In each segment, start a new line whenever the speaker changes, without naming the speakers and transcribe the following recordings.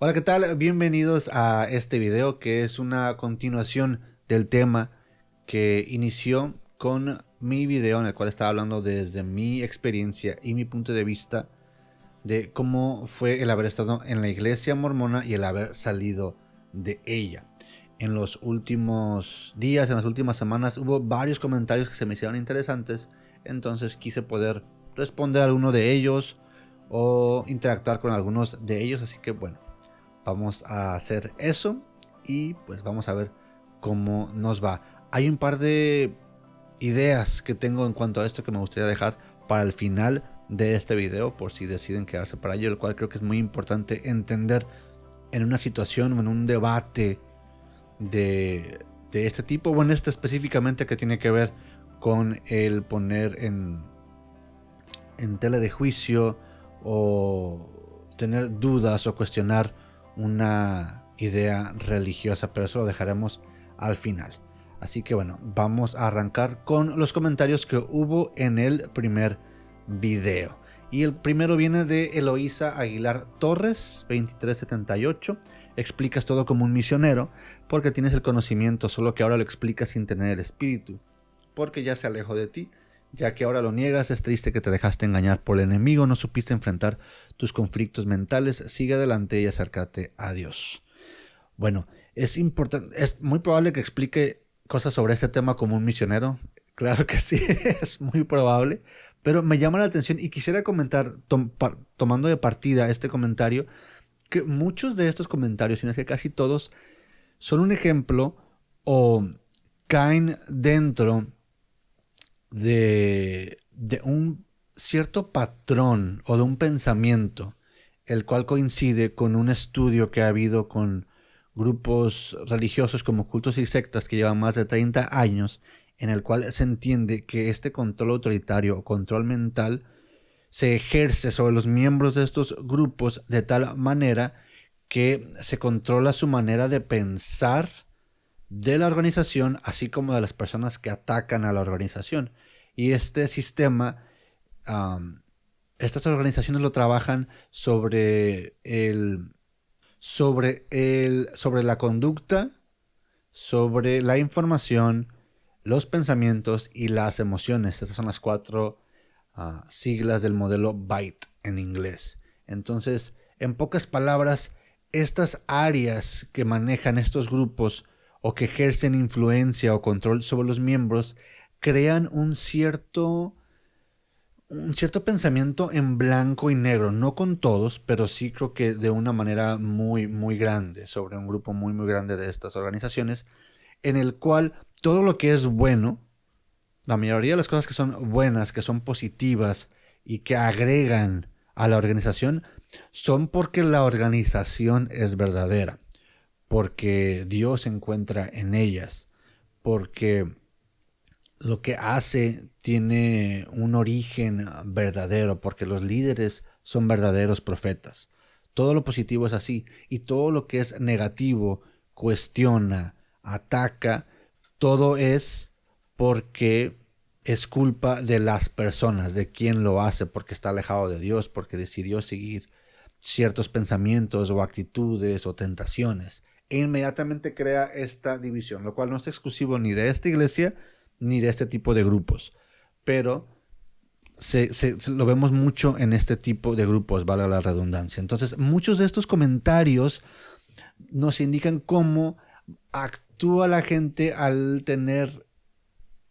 Hola, ¿qué tal? Bienvenidos a este video que es una continuación del tema que inició con mi video en el cual estaba hablando desde mi experiencia y mi punto de vista de cómo fue el haber estado en la iglesia mormona y el haber salido de ella. En los últimos días, en las últimas semanas, hubo varios comentarios que se me hicieron interesantes, entonces quise poder responder a alguno de ellos o interactuar con algunos de ellos, así que bueno, vamos a hacer eso y pues vamos a ver cómo nos va. Hay un par de ideas que tengo en cuanto a esto que me gustaría dejar para el final de este video por si deciden quedarse para ello, el cual creo que es muy importante entender en una situación o en un debate de este tipo, bueno, este específicamente que tiene que ver con el poner en tela de juicio o tener dudas o cuestionar una idea religiosa, pero eso lo dejaremos al final. Así que bueno, vamos a arrancar con los comentarios que hubo en el primer video. Y el primero viene de Eloísa Aguilar Torres, 2378. Explicas todo como un misionero porque tienes el conocimiento, solo que ahora lo explicas sin tener el espíritu, porque ya se alejó de ti. Ya que ahora lo niegas, es triste que te dejaste engañar por el enemigo, no supiste enfrentar tus conflictos mentales, sigue adelante y acércate a Dios. Bueno, es importante, es muy probable que explique cosas sobre este tema como un misionero. Claro que sí, es muy probable, pero me llama la atención y quisiera comentar, tomando de partida este comentario, que muchos de estos comentarios, sino que casi todos, son un ejemplo o caen dentro de un cierto patrón o de un pensamiento, el cual coincide con un estudio que ha habido con grupos religiosos como cultos y sectas que llevan más de 30 años, en el cual se entiende que este control autoritario o control mental se ejerce sobre los miembros de estos grupos de tal manera que se controla su manera de pensar de la organización, así como de las personas que atacan a la organización. Y este sistema, um, estas organizaciones lo trabajan sobre la conducta, sobre la información, los pensamientos y las emociones. Estas son las cuatro siglas del modelo BITE en inglés. Entonces, en pocas palabras, estas áreas que manejan estos grupos o que ejercen influencia o control sobre los miembros crean un cierto pensamiento en blanco y negro, no con todos, pero sí creo que de una manera muy, muy grande, sobre un grupo muy, muy grande de estas organizaciones, en el cual todo lo que es bueno, la mayoría de las cosas que son buenas, que son positivas y que agregan a la organización, son porque la organización es verdadera, porque Dios se encuentra en ellas, porque lo que hace tiene un origen verdadero, porque los líderes son verdaderos profetas. Todo lo positivo es así, y todo lo que es negativo, cuestiona, ataca, todo es porque es culpa de las personas, de quien lo hace, porque está alejado de Dios, porque decidió seguir ciertos pensamientos o actitudes o tentaciones. E inmediatamente crea esta división, lo cual no es exclusivo ni de esta iglesia ni de este tipo de grupos. Pero lo vemos mucho en este tipo de grupos, vale la redundancia. Entonces, muchos de estos comentarios nos indican cómo actúa la gente al tener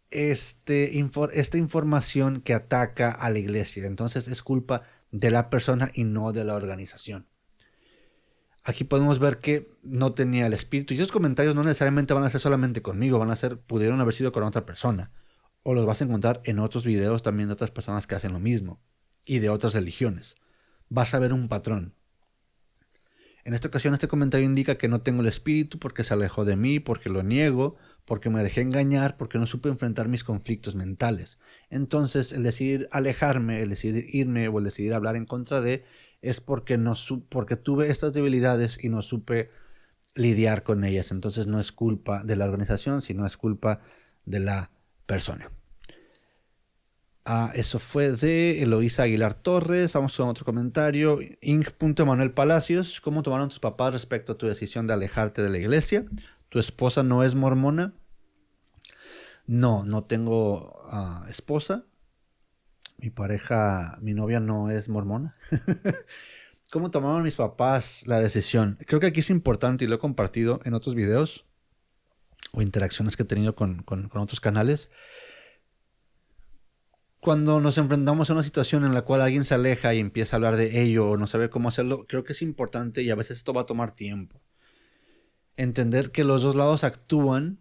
esta información que ataca a la iglesia. Entonces es culpa de la persona y no de la organización. Aquí podemos ver que no tenía el espíritu. Y esos comentarios no necesariamente van a ser solamente conmigo, pudieron haber sido con otra persona. O los vas a encontrar en otros videos también de otras personas que hacen lo mismo. Y de otras religiones. Vas a ver un patrón. En esta ocasión este comentario indica que no tengo el espíritu porque se alejó de mí, porque lo niego, porque me dejé engañar, porque no supe enfrentar mis conflictos mentales. Entonces el decidir alejarme, el decidir irme o el decidir hablar en contra de es porque, porque tuve estas debilidades y no supe lidiar con ellas. Entonces no es culpa de la organización, sino es culpa de la persona. Eso fue de Eloísa Aguilar Torres. Vamos con otro comentario. Ing.Manuel Palacios. ¿Cómo tomaron tus papás respecto a tu decisión de alejarte de la iglesia? ¿Tu esposa no es mormona? No, no tengo esposa. Mi novia no es mormona. ¿Cómo tomaron mis papás la decisión? Creo que aquí es importante y lo he compartido en otros videos o interacciones que he tenido con otros canales. Cuando nos enfrentamos a una situación en la cual alguien se aleja y empieza a hablar de ello o no sabe cómo hacerlo, creo que es importante y a veces esto va a tomar tiempo. Entender que los dos lados actúan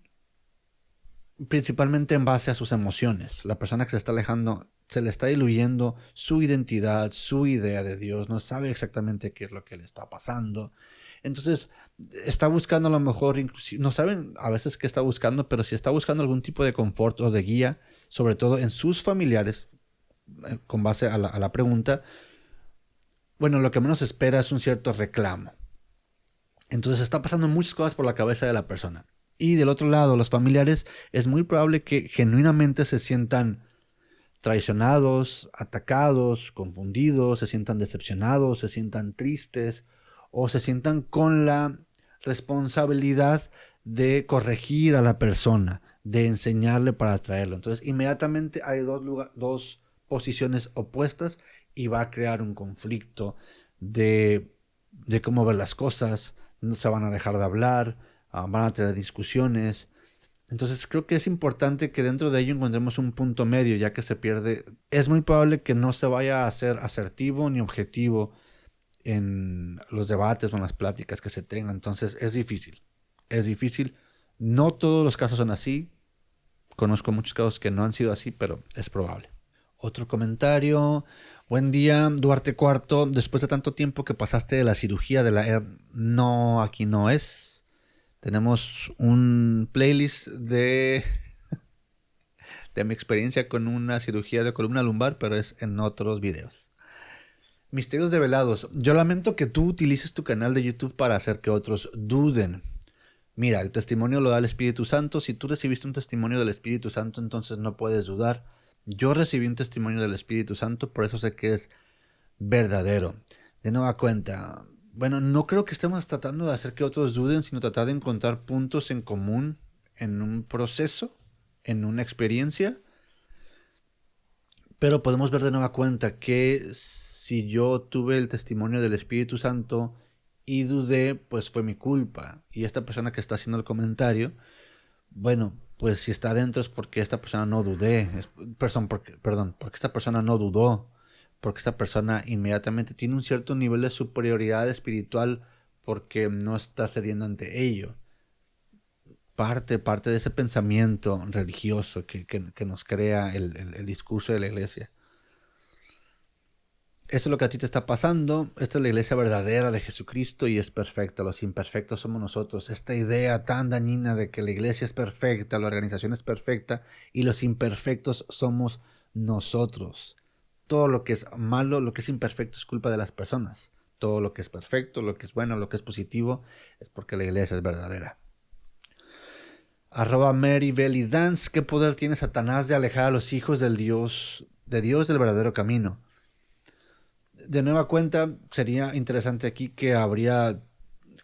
principalmente en base a sus emociones. La persona que se está alejando se le está diluyendo su identidad, su idea de Dios, no sabe exactamente qué es lo que le está pasando. Entonces está buscando a lo mejor, inclusive, no saben a veces qué está buscando, pero si está buscando algún tipo de confort o de guía, sobre todo en sus familiares, con base a la pregunta, bueno, lo que menos espera es un cierto reclamo. Entonces está pasando muchas cosas por la cabeza de la persona. Y del otro lado, los familiares, es muy probable que genuinamente se sientan traicionados, atacados, confundidos, se sientan decepcionados, se sientan tristes o se sientan con la responsabilidad de corregir a la persona, de enseñarle para atraerlo. Entonces inmediatamente hay dos posiciones opuestas y va a crear un conflicto de cómo ver las cosas, no se van a dejar de hablar, van a tener discusiones. Entonces creo que es importante que dentro de ello encontremos un punto medio, ya que se pierde. Es muy probable que no se vaya a ser asertivo ni objetivo en los debates o en las pláticas que se tengan. Entonces es difícil. Es difícil. No todos los casos son así. Conozco muchos casos que no han sido así, pero es probable. Otro comentario. Buen día, Duarte Cuarto. Después de tanto tiempo que pasaste de la cirugía de la no, aquí no es. Tenemos un playlist de mi experiencia con una cirugía de columna lumbar, pero es en otros videos. Misterios develados. Yo lamento que tú utilices tu canal de YouTube para hacer que otros duden. Mira, el testimonio lo da el Espíritu Santo. Si tú recibiste un testimonio del Espíritu Santo, entonces no puedes dudar. Yo recibí un testimonio del Espíritu Santo, por eso sé que es verdadero. De nueva cuenta, bueno, no creo que estemos tratando de hacer que otros duden, sino tratar de encontrar puntos en común en un proceso, en una experiencia. Pero podemos ver de nueva cuenta que si yo tuve el testimonio del Espíritu Santo y dudé, pues fue mi culpa. Y esta persona que está haciendo el comentario, bueno, pues si está adentro es porque esta persona no dudé. Porque esta persona no dudó. Porque esta persona inmediatamente tiene un cierto nivel de superioridad espiritual porque no está cediendo ante ello. Parte de ese pensamiento religioso que nos crea el discurso de la iglesia. Esto es lo que a ti te está pasando. Esta es la iglesia verdadera de Jesucristo y es perfecta. Los imperfectos somos nosotros. Esta idea tan dañina de que la iglesia es perfecta, la organización es perfecta y los imperfectos somos nosotros. Todo lo que es malo, lo que es imperfecto es culpa de las personas. Todo lo que es perfecto, lo que es bueno, lo que es positivo es porque la iglesia es verdadera. @MaryBellyDance. ¿Qué poder tiene Satanás de alejar a los hijos del Dios del verdadero camino? De nueva cuenta, sería interesante aquí que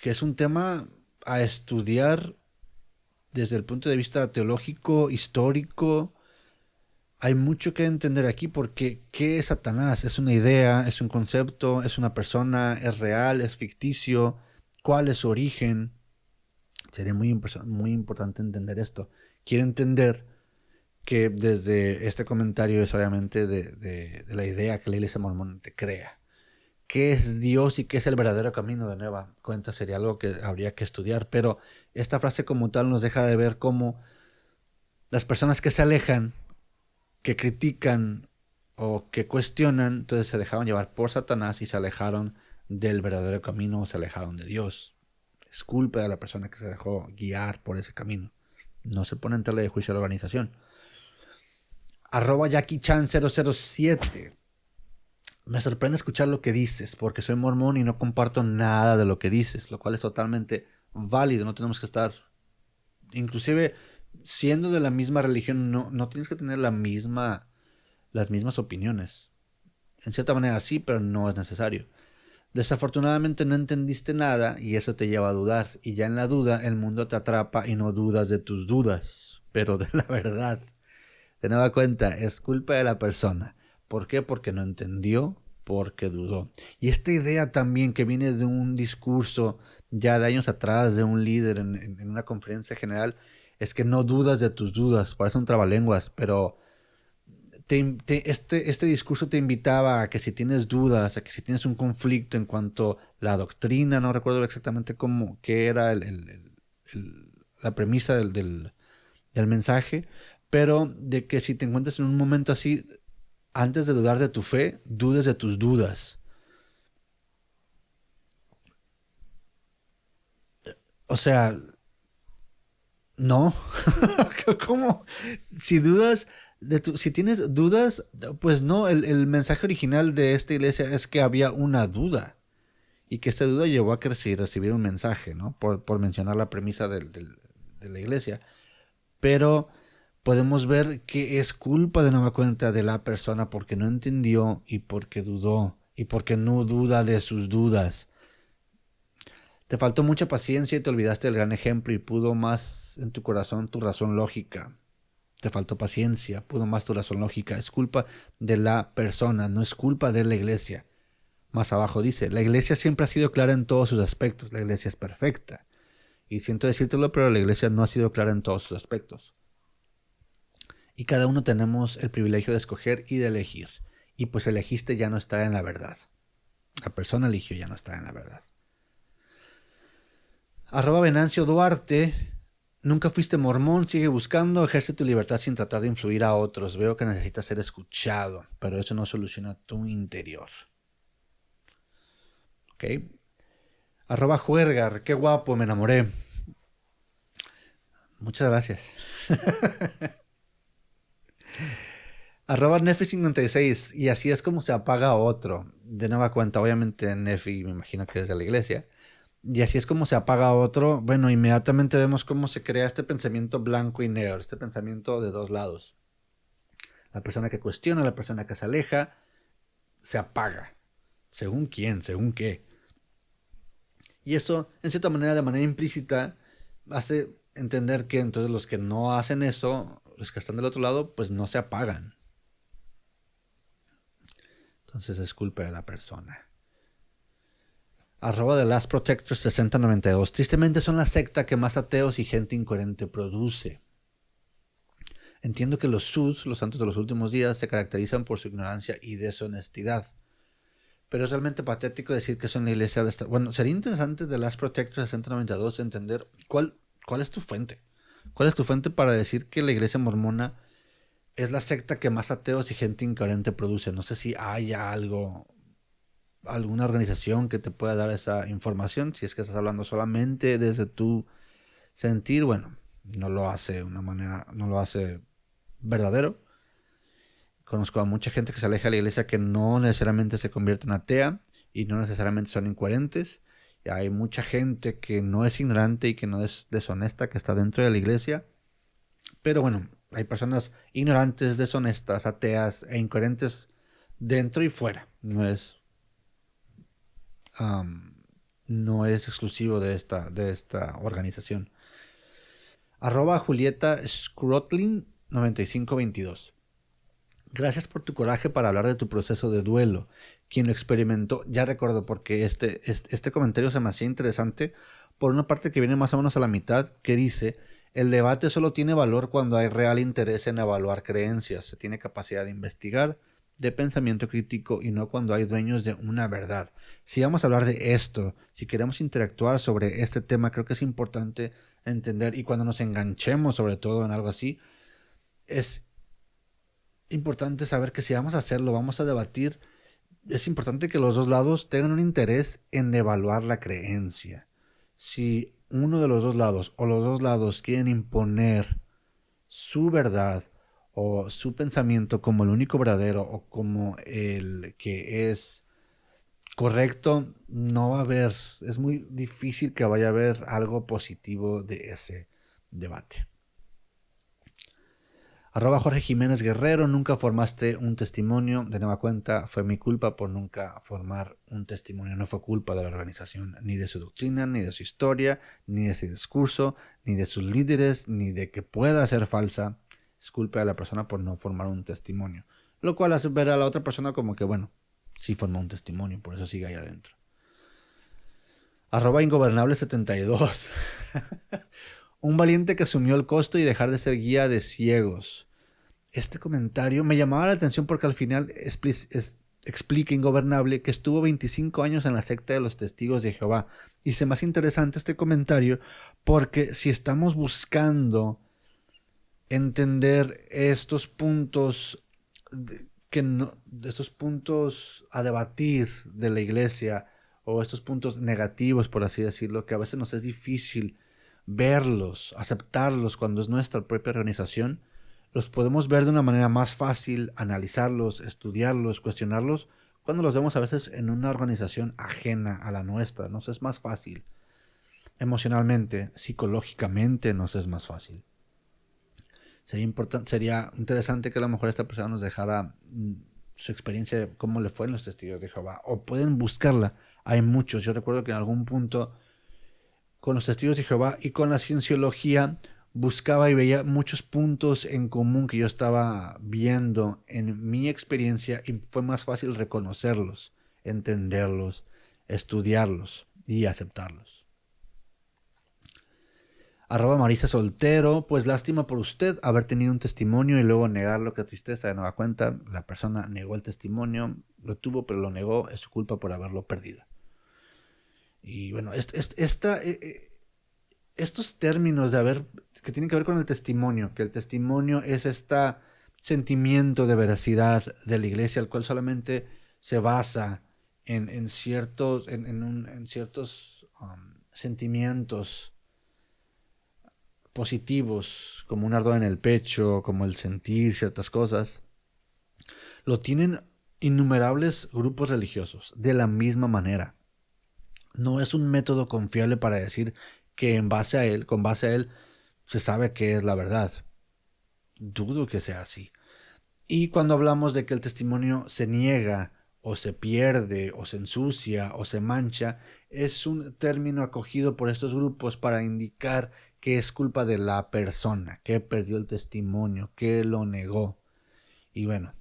es un tema a estudiar desde el punto de vista teológico, histórico. Hay mucho que entender aquí porque ¿qué es Satanás? ¿Es una idea? ¿Es un concepto? ¿Es una persona? ¿Es real? ¿Es ficticio? ¿Cuál es su origen? Sería muy importante entender esto. Quiero entender que desde este comentario es obviamente de la idea que la iglesia mormona te crea. ¿Qué es Dios y qué es el verdadero camino? De nueva cuenta sería algo que habría que estudiar, pero esta frase como tal nos deja de ver cómo las personas que se alejan, que critican o que cuestionan, entonces se dejaron llevar por Satanás y se alejaron del verdadero camino, se alejaron de Dios. Es culpa de la persona que se dejó guiar por ese camino. No se pone en tela de juicio a la organización. @JackieChan007. Me sorprende escuchar lo que dices, porque soy mormón y no comparto nada de lo que dices, lo cual es totalmente válido. No tenemos que estar, inclusive siendo de la misma religión, no tienes que tener la misma las mismas opiniones. En cierta manera sí, pero no es necesario. Desafortunadamente no entendiste nada y eso te lleva a dudar. Y ya en la duda el mundo te atrapa y no dudas de tus dudas, pero de la verdad. De nueva cuenta, es culpa de la persona. ¿Por qué? Porque no entendió, porque dudó. Y esta idea también que viene de un discurso ya de años atrás de un líder en una conferencia general, es que no dudas de tus dudas. Parece un trabalenguas, pero este discurso te invitaba a que si tienes dudas, a que si tienes un conflicto en cuanto a la doctrina, no recuerdo exactamente cómo, qué era la premisa del mensaje, pero de que si te encuentras en un momento así, antes de dudar de tu fe, dudes de tus dudas. O sea, no. ¿Cómo? Si dudas si tienes dudas, pues no, el mensaje original de esta iglesia es que había una duda y que esta duda llevó a que recibir un mensaje, ¿no? Por mencionar la premisa de la iglesia. Pero podemos ver que es culpa de nueva cuenta de la persona porque no entendió y porque dudó y porque no duda de sus dudas. Te faltó mucha paciencia y te olvidaste del gran ejemplo y pudo más en tu corazón tu razón lógica. Te faltó paciencia, pudo más tu razón lógica. Es culpa de la persona, no es culpa de la iglesia. Más abajo dice, la iglesia siempre ha sido clara en todos sus aspectos. La iglesia es perfecta. Y siento decírtelo, pero la iglesia no ha sido clara en todos sus aspectos. Y cada uno tenemos el privilegio de escoger y de elegir. Y pues elegiste ya no estar en la verdad. La persona eligió ya no estar en la verdad. @Venancio Duarte. Nunca fuiste mormón, sigue buscando, ejerce tu libertad sin tratar de influir a otros. Veo que necesitas ser escuchado, pero eso no soluciona tu interior. ¿Ok? @Juergar, qué guapo, me enamoré. Muchas gracias. @Nefi56, y así es como se apaga otro. De nueva cuenta, obviamente Nefi me imagino que es de la iglesia. Y así es como se apaga otro. Bueno, inmediatamente vemos cómo se crea este pensamiento blanco y negro, este pensamiento de dos lados. La persona que cuestiona, la persona que se aleja, se apaga. ¿Según quién? ¿Según qué? Y eso, en cierta manera, de manera implícita, hace entender que entonces los que no hacen eso, los que están del otro lado, pues no se apagan. Entonces es culpa de la persona. @The Last Protector 6092. Tristemente son la secta que más ateos y gente incoherente produce. Entiendo que los SUD, los santos de los últimos días, se caracterizan por su ignorancia y deshonestidad. Pero es realmente patético decir que son la iglesia de esta... Bueno, sería interesante de Last Protector 6092 entender cuál es tu fuente. ¿Cuál es tu fuente para decir que la iglesia mormona es la secta que más ateos y gente incoherente produce? No sé si hay alguna organización que te pueda dar esa información. Si es que estás hablando solamente desde tu sentir, bueno, no lo hace verdadero. Conozco a mucha gente que se aleja de la iglesia que no necesariamente se convierte en atea y no necesariamente son incoherentes. Y hay mucha gente que no es ignorante y que no es deshonesta que está dentro de la iglesia. Pero bueno, hay personas ignorantes, deshonestas, ateas e incoherentes dentro y fuera. No es exclusivo de esta organización. @Julieta Scrotlin 9522. Gracias por tu coraje para hablar de tu proceso de duelo. Quien lo experimentó, ya recuerdo porque este comentario se me hacía interesante por una parte que viene más o menos a la mitad, que dice: el debate solo tiene valor cuando hay real interés en evaluar creencias, se tiene capacidad de investigar, de pensamiento crítico y no cuando hay dueños de una verdad. Si vamos a hablar de esto, si queremos interactuar sobre este tema, creo que es importante entender, y cuando nos enganchemos sobre todo en algo así, es importante saber que si vamos a hacerlo, vamos a debatir, es importante que los dos lados tengan un interés en evaluar la creencia. Si uno de los dos lados o los dos lados quieren imponer su verdad o su pensamiento como el único verdadero o como el que es correcto, no va a haber, es muy difícil que vaya a haber algo positivo de ese debate. Jorge Jiménez Guerrero, nunca formaste un testimonio. De nueva cuenta, fue mi culpa por nunca formar un testimonio. No fue culpa de la organización, ni de su doctrina, ni de su historia, ni de su discurso, ni de sus líderes, ni de que pueda ser falsa. Es culpa de la persona por no formar un testimonio. Lo cual hace ver a la otra persona como que, bueno, sí formó un testimonio, por eso sigue ahí adentro. @ingobernable72. Un valiente que asumió el costo y dejar de ser guía de ciegos. Este comentario me llamaba la atención porque al final explica Ingobernable que estuvo 25 años en la secta de los testigos de Jehová. Y se me hace interesante este comentario porque si estamos buscando entender estos puntos estos puntos a debatir de la iglesia, o estos puntos negativos, por así decirlo, que a veces nos es difícil verlos, aceptarlos cuando es nuestra propia organización, los podemos ver de una manera más fácil, analizarlos, estudiarlos, cuestionarlos, cuando los vemos a veces en una organización ajena a la nuestra. Nos es más fácil. Emocionalmente, psicológicamente nos es más fácil. Sería interesante que a lo mejor esta persona nos dejara su experiencia de cómo le fue en los testigos de Jehová. O pueden buscarla. Hay muchos. Yo recuerdo que en algún punto con los testigos de Jehová y con la cienciología buscaba y veía muchos puntos en común que yo estaba viendo en mi experiencia y fue más fácil reconocerlos, entenderlos, estudiarlos y aceptarlos. @Marisa Soltero, pues lástima por usted haber tenido un testimonio y luego negarlo, qué tristeza. De nueva cuenta, la persona negó el testimonio, lo tuvo pero lo negó, es su culpa por haberlo perdido. Y bueno, estos términos que tienen que ver con el testimonio, que el testimonio es este sentimiento de veracidad de la iglesia, el cual solamente se basa en ciertos sentimientos positivos, como un ardor en el pecho, como el sentir ciertas cosas, lo tienen innumerables grupos religiosos de la misma manera. No es un método confiable para decir que con base a él, se sabe que es la verdad. Dudo que sea así. Y cuando hablamos de que el testimonio se niega, o se pierde, o se ensucia, o se mancha, es un término acogido por estos grupos para indicar que es culpa de la persona, que perdió el testimonio, que lo negó. Y bueno,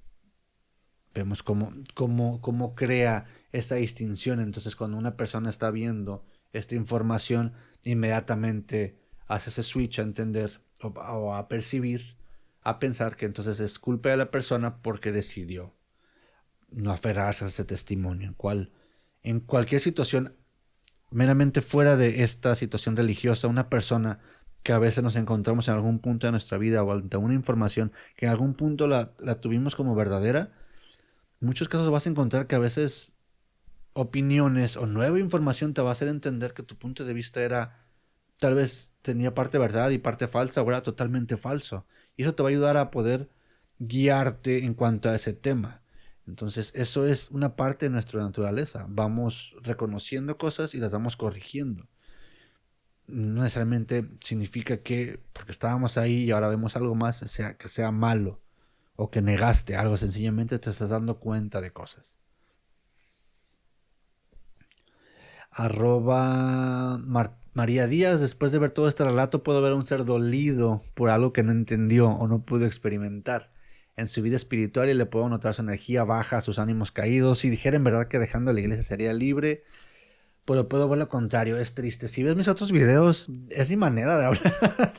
vemos cómo crea esta distinción. Entonces, cuando una persona está viendo esta información, inmediatamente hace ese switch a entender o a percibir, a pensar que entonces es culpa de la persona porque decidió no aferrarse a ese testimonio, en cualquier situación meramente fuera de esta situación religiosa, una persona que a veces nos encontramos en algún punto de nuestra vida o ante una información que en algún punto la tuvimos como verdadera, en muchos casos vas a encontrar que a veces opiniones o nueva información te va a hacer entender que tu punto de vista tal vez tenía parte verdad y parte falsa, o era totalmente falso. Y eso te va a ayudar a poder guiarte en cuanto a ese tema. Entonces, eso es una parte de nuestra naturaleza. Vamos reconociendo cosas y las vamos corrigiendo. No necesariamente significa que porque estábamos ahí y ahora vemos algo más que sea malo o que negaste algo. Sencillamente te estás dando cuenta de cosas. María Díaz, después de ver todo este relato puedo ver a un ser dolido por algo que no entendió o no pudo experimentar en su vida espiritual, y le puedo notar su energía baja, sus ánimos caídos. Si dijera en verdad que dejando la iglesia sería libre, pero puedo ver lo contrario, es triste. Si ves mis otros videos, es mi manera de hablar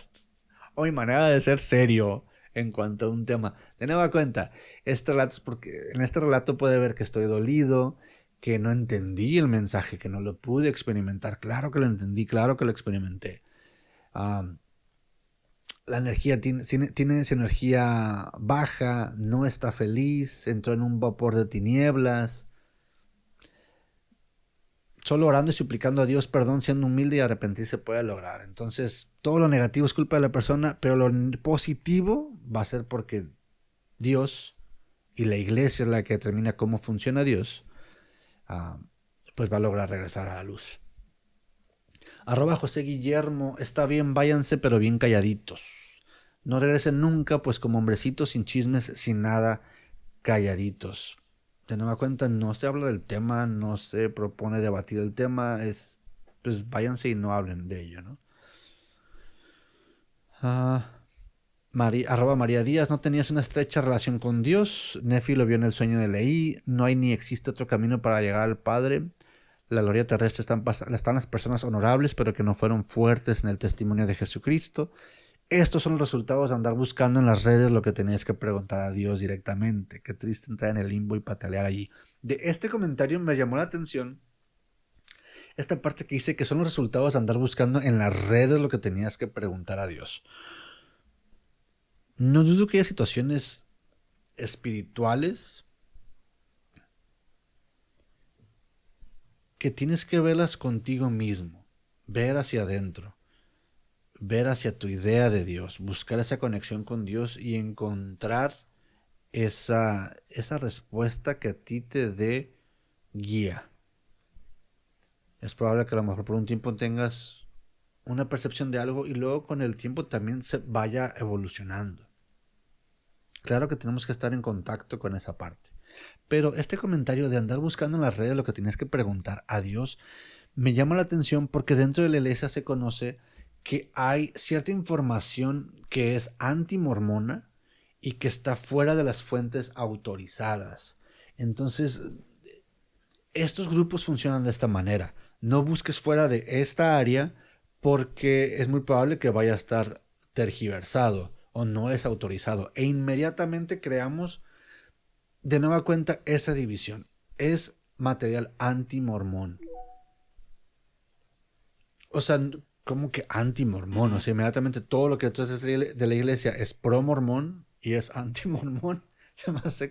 o mi manera de ser serio en cuanto a un tema. De nueva cuenta, este relato es porque en este relato puede ver que estoy dolido, que no entendí el mensaje, que no lo pude experimentar. Claro que lo entendí, claro que lo experimenté. La energía tiene esa energía baja, no está feliz, entró en un vapor de tinieblas. Solo orando y suplicando a Dios perdón, siendo humilde y arrepentirse puede lograr. Entonces, todo lo negativo es culpa de la persona, pero lo positivo va a ser porque Dios y la iglesia es la que determina cómo funciona Dios, pues va a lograr regresar a la luz. @José Guillermo, está bien, váyanse, pero bien calladitos. No regresen nunca, pues como hombrecitos sin chismes, sin nada, calladitos. De nueva cuenta, no se habla del tema, no se propone debatir el tema, pues váyanse y no hablen de ello, ¿no? Ah, María Díaz, no tenías una estrecha relación con Dios. Nefi lo vio en el sueño de Leí. No hay ni existe otro camino para llegar al Padre. La gloria terrestre están las personas honorables, pero que no fueron fuertes en el testimonio de Jesucristo. Estos son los resultados de andar buscando en las redes lo que tenías que preguntar a Dios directamente. Qué triste entrar en el limbo y patalear allí. De este comentario me llamó la atención esta parte que dice que son los resultados de andar buscando en las redes lo que tenías que preguntar a Dios. No dudo que haya situaciones espirituales que tienes que verlas contigo mismo, ver hacia adentro, ver hacia tu idea de Dios, buscar esa conexión con Dios y encontrar esa respuesta que a ti te dé guía. Es probable que a lo mejor por un tiempo tengas una percepción de algo y luego con el tiempo también se vaya evolucionando. Claro que tenemos que estar en contacto con esa parte. Pero este comentario de andar buscando en las redes lo que tienes que preguntar a Dios me llama la atención porque dentro de la iglesia se conoce que hay cierta información que es antimormona y que está fuera de las fuentes autorizadas. Entonces, estos grupos funcionan de esta manera. No busques fuera de esta área porque es muy probable que vaya a estar tergiversado o no es autorizado. E inmediatamente creamos de nueva cuenta esa división. Es material antimormón. O sea, como que anti-mormón. O sea, inmediatamente todo lo que entonces es de la iglesia es pro-mormón y es anti-mormón. Se me hace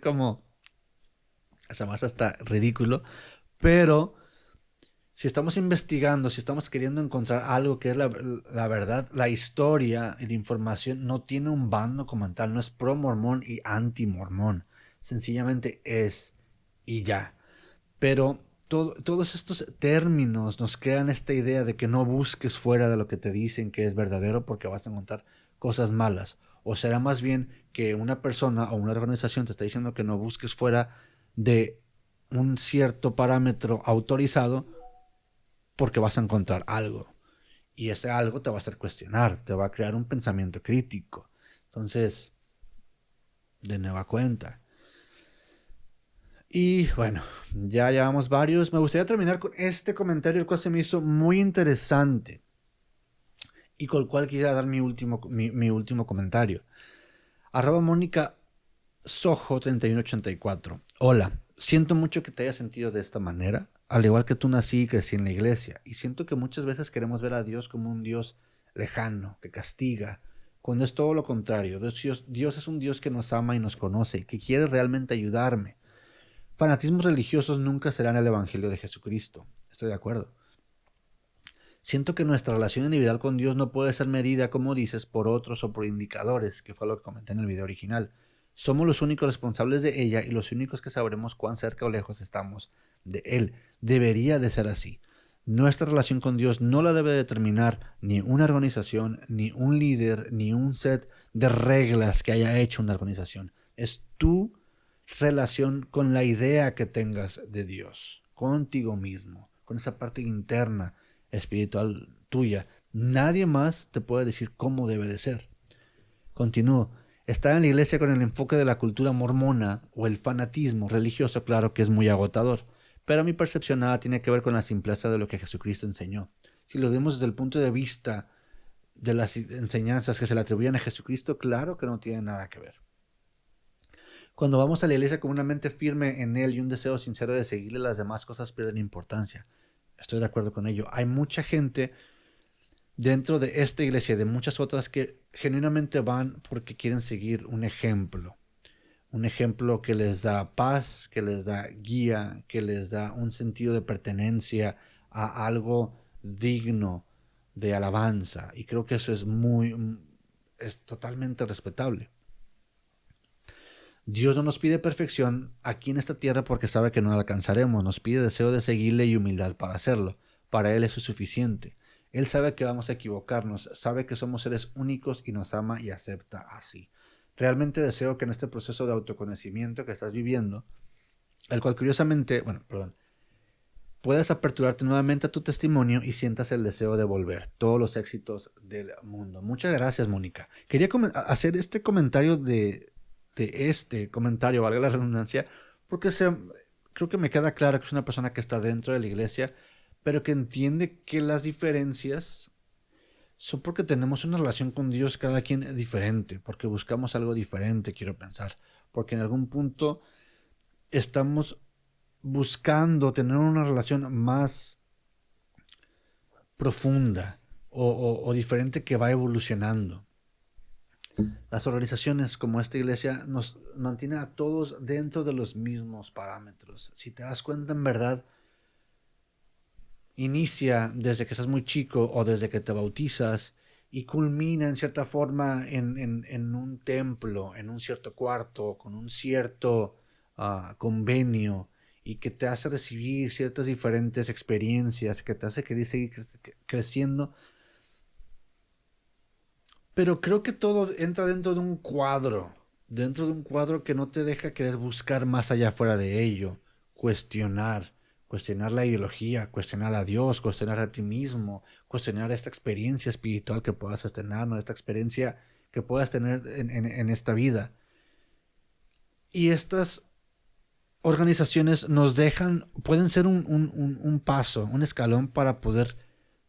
hasta ridículo. Pero si estamos investigando, si estamos queriendo encontrar algo que es la verdad, la historia y la información no tiene un bando como tal. No es pro-mormón y anti-mormón. Sencillamente es y ya. Pero todos estos términos nos crean esta idea de que no busques fuera de lo que te dicen que es verdadero porque vas a encontrar cosas malas. O será más bien que una persona o una organización te está diciendo que no busques fuera de un cierto parámetro autorizado porque vas a encontrar algo. Y ese algo te va a hacer cuestionar, te va a crear un pensamiento crítico. Entonces, de nueva cuenta. Y bueno, ya llevamos varios. Me gustaría terminar con este comentario, el cual se me hizo muy interesante y con el cual quisiera dar mi último comentario. @Mónica Sojo 3184. Hola, siento mucho que te hayas sentido de esta manera. Al igual que tú nací y crecí en la iglesia. Y siento que muchas veces queremos ver a Dios como un Dios lejano, que castiga, cuando es todo lo contrario. Dios es un Dios que nos ama y nos conoce, que quiere realmente ayudarme. Fanatismos religiosos nunca serán el evangelio de Jesucristo. Estoy de acuerdo. Siento que nuestra relación individual con Dios no puede ser medida, como dices, por otros o por indicadores, que fue lo que comenté en el video original. Somos los únicos responsables de ella y los únicos que sabremos cuán cerca o lejos estamos de Él. Debería de ser así. Nuestra relación con Dios no la debe determinar ni una organización, ni un líder, ni un set de reglas que haya hecho una organización. Es tu relación con la idea que tengas de Dios, contigo mismo, con esa parte interna, espiritual tuya. Nadie más te puede decir cómo debe de ser. Continúo. Estar en la iglesia con el enfoque de la cultura mormona o el fanatismo religioso, claro que es muy agotador, pero mi percepción nada tiene que ver con la simpleza de lo que Jesucristo enseñó. Si lo vemos desde el punto de vista de las enseñanzas que se le atribuyen a Jesucristo, claro que no tiene nada que ver. Cuando vamos a la iglesia con una mente firme en Él y un deseo sincero de seguirle, las demás cosas pierden importancia. Estoy de acuerdo con ello. Hay mucha gente dentro de esta iglesia y de muchas otras que genuinamente van porque quieren seguir un ejemplo que les da paz, que les da guía, que les da un sentido de pertenencia a algo digno de alabanza. Y creo que eso es totalmente respetable. Dios no nos pide perfección aquí en esta tierra porque sabe que no la alcanzaremos. Nos pide deseo de seguirle y humildad para hacerlo. Para Él eso es suficiente. Él sabe que vamos a equivocarnos, sabe que somos seres únicos y nos ama y acepta así. Realmente deseo que en este proceso de autoconocimiento que estás viviendo, el cual curiosamente, puedas aperturarte nuevamente a tu testimonio y sientas el deseo de volver. Todos los éxitos del mundo. Muchas gracias, Mónica. Quería hacer este comentario valga la redundancia, porque creo que me queda claro que es una persona que está dentro de la iglesia, pero que entiende que las diferencias son porque tenemos una relación con Dios cada quien diferente, porque buscamos algo diferente, quiero pensar, porque en algún punto estamos buscando tener una relación más profunda o diferente que va evolucionando. Las organizaciones como esta iglesia nos mantienen a todos dentro de los mismos parámetros. Si te das cuenta, en verdad, inicia desde que estás muy chico o desde que te bautizas y culmina en cierta forma en un templo, en un cierto cuarto, con un cierto convenio, y que te hace recibir ciertas diferentes experiencias, que te hace querer seguir creciendo. Pero creo que todo entra dentro de un cuadro que no te deja querer buscar más allá fuera de ello, cuestionar la ideología, cuestionar a Dios, cuestionar a ti mismo, cuestionar esta experiencia espiritual que puedas tener, ¿no? Esta experiencia que puedas tener en esta vida. Y estas organizaciones nos pueden ser un paso, un escalón para poder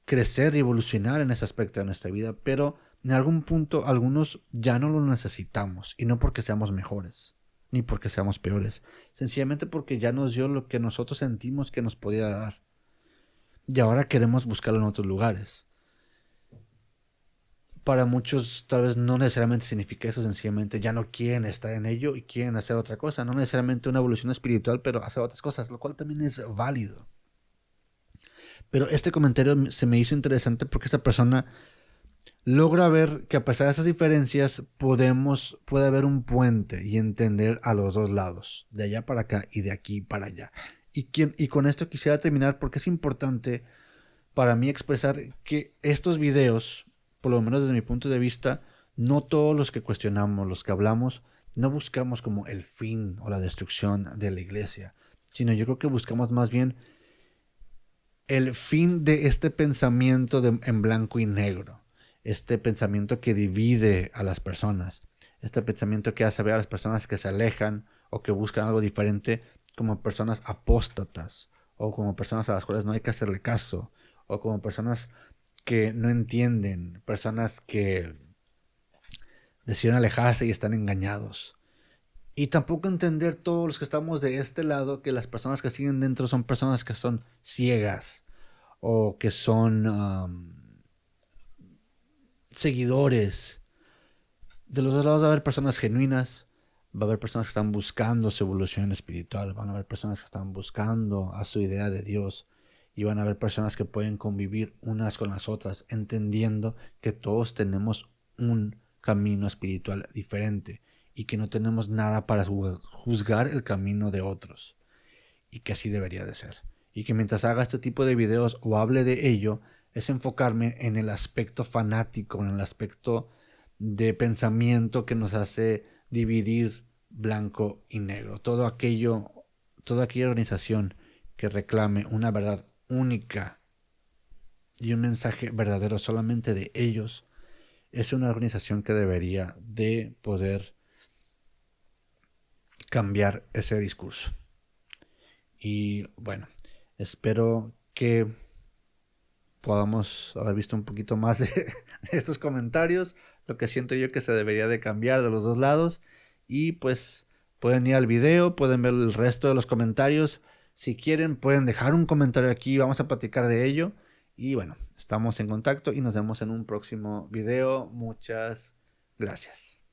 crecer y evolucionar en ese aspecto de nuestra vida, pero en algún punto algunos ya no lo necesitamos, y no porque seamos mejores, ni porque seamos peores, sencillamente porque ya nos dio lo que nosotros sentimos que nos podía dar, y ahora queremos buscarlo en otros lugares. Para muchos tal vez no necesariamente significa eso, sencillamente ya no quieren estar en ello y quieren hacer otra cosa, no necesariamente una evolución espiritual, pero hacer otras cosas, lo cual también es válido. Pero este comentario se me hizo interesante porque esta persona logra ver que a pesar de esas diferencias puede haber un puente y entender a los dos lados, de allá para acá y de aquí para allá. Y con esto quisiera terminar porque es importante para mí expresar que estos videos, por lo menos desde mi punto de vista, no todos los que cuestionamos, los que hablamos, no buscamos como el fin o la destrucción de la iglesia, sino yo creo que buscamos más bien el fin de este pensamiento en blanco y negro, este pensamiento que divide a las personas, este pensamiento que hace ver a las personas que se alejan o que buscan algo diferente como personas apóstatas, o como personas a las cuales no hay que hacerle caso, o como personas que no entienden, personas que deciden alejarse y están engañados. Y tampoco entender todos los que estamos de este lado, que las personas que siguen dentro son personas que son ciegas o que son seguidores. De los dos lados va a haber personas genuinas, va a haber personas que están buscando su evolución espiritual, van a haber personas que están buscando a su idea de Dios, y van a haber personas que pueden convivir unas con las otras, entendiendo que todos tenemos un camino espiritual diferente y que no tenemos nada para juzgar el camino de otros, y que así debería de ser. Y que mientras haga este tipo de videos o hable de ello, es enfocarme en el aspecto fanático, en el aspecto de pensamiento que nos hace dividir blanco y negro. Toda aquella organización que reclame una verdad única y un mensaje verdadero solamente de ellos, es una organización que debería de poder cambiar ese discurso. Y bueno, espero que podamos haber visto un poquito más de estos comentarios, lo que siento yo que se debería de cambiar de los dos lados. Y pues pueden ir al video, pueden ver el resto de los comentarios. Si quieren pueden dejar un comentario aquí, vamos a platicar de ello. Y bueno, estamos en contacto y nos vemos en un próximo video. Muchas gracias.